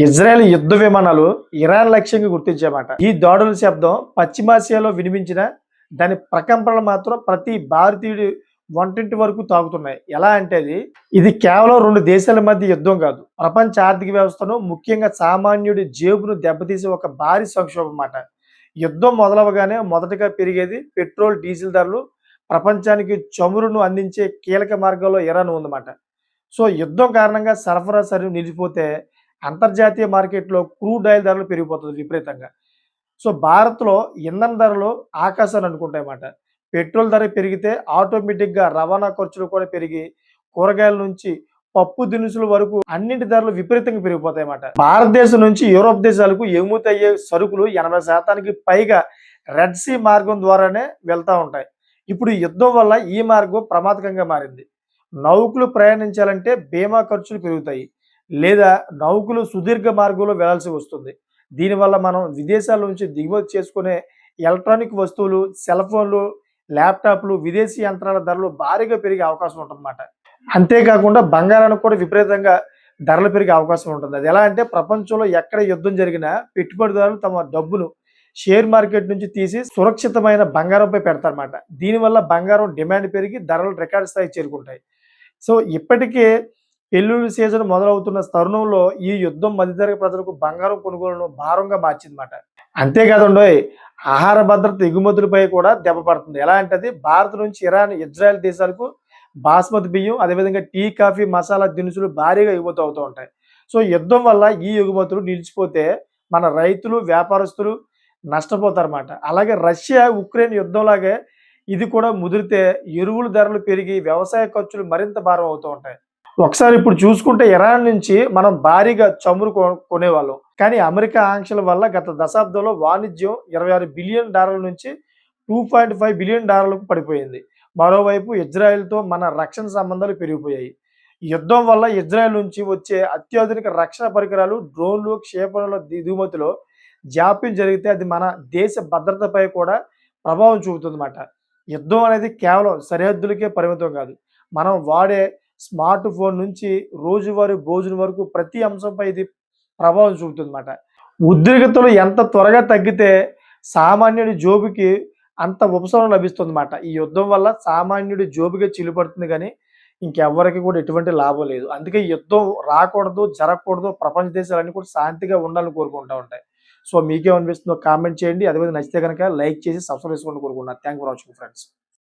Israel యుద్ధ విమానాలు Iran లక్ష్యంగా గుర్తించామాట. ఈ దాడుల శబ్దం పశ్చిమాసియాలో వినిపించిన దాని ప్రకంపనలు మాత్రం ప్రతి భారతీయుడి వంటింటి వరకు తాగుతున్నాయి. ఎలా అంటే ఇది కేవలం రెండు దేశాల మధ్య యుద్ధం కాదు, ప్రపంచ ఆర్థిక వ్యవస్థను ముఖ్యంగా సామాన్యుడి జేబును దెబ్బతీసే ఒక భారీ సంక్షోభం మాట. యుద్ధం మొదలవగానే మొదటగా పెరిగేది పెట్రోల్, డీజిల్ ధరలు. ప్రపంచానికి చమురును అందించే కీలక మార్గంలో ఇరాన్ ఉందన్నమాట. సో యుద్ధం కారణంగా సరఫరా సరుకు నిలిచిపోతే అంతర్జాతీయ మార్కెట్‌లో క్రూడ్ ఆయిల్ ధరలు పెరిగిపోతది విపరీతంగా. సో భారత్‌లో ఇంధన ధరలు ఆకాశాన్ని అంటుకుంటాయన్నమాట. పెట్రోల్ ధర పెరిగితే ఆటోమేటిక్‌గా రవాణా ఖర్చులు కూడా పెరిగి, కూరగాయల నుంచి పప్పు దినుసుల వరకు అన్నింటి ధరలు విపరీతంగా పెరిగిపోతాయన్నమాట. భారతదేశం నుంచి యూరోప్ దేశాలకు ఎగుమతి అయ్యే సరుకులు 80% పైగా రెడ్ సీ మార్గం ద్వారానే వెళ్తా ఉంటాయి. ఇప్పుడు ఈ యుద్ధం వల్ల ఈ మార్గం ప్రమాదకంగా మారింది. నౌకలు ప్రయాణించాలంటే బీమా ఖర్చులు పెరుగుతాయి. లేదా నౌకలు సుదీర్ఘ మార్గంలో వెళ్లాల్సి వస్తుంది. దీనివల్ల మనం విదేశాల నుంచి దిగుమతి చేసుకునే ఎలక్ట్రానిక్ వస్తువులు, సెల్ ఫోన్లు, ల్యాప్‌టాప్‌లు, విదేశీ యంత్రాల ధరలు భారీగా పెరిగే అవకాశం ఉంటుందన్నమాట. అంతేకాకుండా బంగారానికి కూడా విపరీతంగా ధరలు పెరిగే అవకాశం ఉంటుంది. అది ఎలా అంటే ప్రపంచంలో ఎక్కడ యుద్ధం జరిగినా పెట్టుబడిదారులు తమ డబ్బును షేర్ మార్కెట్ నుంచి తీసి సురక్షితమైన బంగారంపై పెడతారన్నమాట. దీనివల్ల బంగారం డిమాండ్ పెరిగి ధరలు రికార్డ్ స్థాయికి చేరుకుంటాయి. సో ఇప్పటికే పెళ్లిళ్ల సీజన్ మొదలవుతున్న తరుణంలో ఈ యుద్ధం మధ్యతరగతి ప్రజలకు బంగారం కొనుగోలును భారంగా మార్చిందన్నమాట. అంతేకాదండోయ్, ఆహార భద్రత ఎగుమతులపై కూడా దెబ్బ పడుతుంది. ఎలా అంటే భారత్ నుంచి ఇరాన్, ఇజ్రాయెల్ దేశాలకు బాస్మతి బియ్యం, అదేవిధంగా టీ, కాఫీ, మసాలా దినుసులు భారీగా ఎగుమతి అవుతూ ఉంటాయి. సో యుద్ధం వల్ల ఈ ఎగుమతులు నిలిచిపోతే మన రైతులు, వ్యాపారస్తులు నష్టపోతారన్నమాట. అలాగే రష్యా, ఉక్రెయిన్ యుద్ధంలాగే ఇది కూడా ముదిరితే ఎరువుల ధరలు పెరిగి వ్యవసాయ ఖర్చులు మరింత భారం అవుతూ ఉంటాయి. ఒకసారి ఇప్పుడు చూసుకుంటే ఇరాన్ నుంచి మనం భారీగా చమురు కొనేవాళ్ళం. కానీ అమెరికా ఆంక్షల వల్ల గత దశాబ్దంలో వాణిజ్యం $26 బిలియన్ నుంచి $2.5 బిలియన్ పడిపోయింది. మరోవైపు ఇజ్రాయెల్‌తో మన రక్షణ సంబంధాలు పెరిగిపోయాయి. ఈ యుద్ధం వల్ల ఇజ్రాయెల్ నుంచి వచ్చే అత్యాధునిక రక్షణ పరికరాలు, డ్రోన్లు, క్షిపణుల దిగుమతిలో జాప్యం జరిగితే అది మన దేశ భద్రతపై కూడా ప్రభావం చూపుతుందన్నమాట. యుద్ధం అనేది కేవలం సరిహద్దులకే పరిమితం కాదు. మనం వాడే స్మార్ట్ ఫోన్ నుంచి రోజువారీ భోజనం వరకు ప్రతి అంశంపై ఇది ప్రభావం చూపుతుందన్నమాట. ఉద్రిక్తతలు ఎంత త్వరగా తగ్గితే సామాన్యుడి జోబుకి అంత ఉపశమనం లభిస్తుందన్నమాట. ఈ యుద్ధం వల్ల సామాన్యుడి జోబుకే చిల్లుపడుతుంది కానీ ఇంకెవ్వరికి కూడా ఎటువంటి లాభం లేదు. అందుకే ఈ యుద్ధం రాకూడదు, జరగకూడదు. ప్రపంచ దేశాలన్నీ కూడా శాంతిగా ఉండాలని కోరుకుంటూ ఉంటాయి. సో మీకేమనిపిస్తుందో కామెంట్ చేయండి. అదేవిధంగా నచ్చితే కనుక లైక్ చేసి సబ్స్క్రైబ్ చేసుకోవాలని కోరుకుంటున్నాను. Thank for watching friends.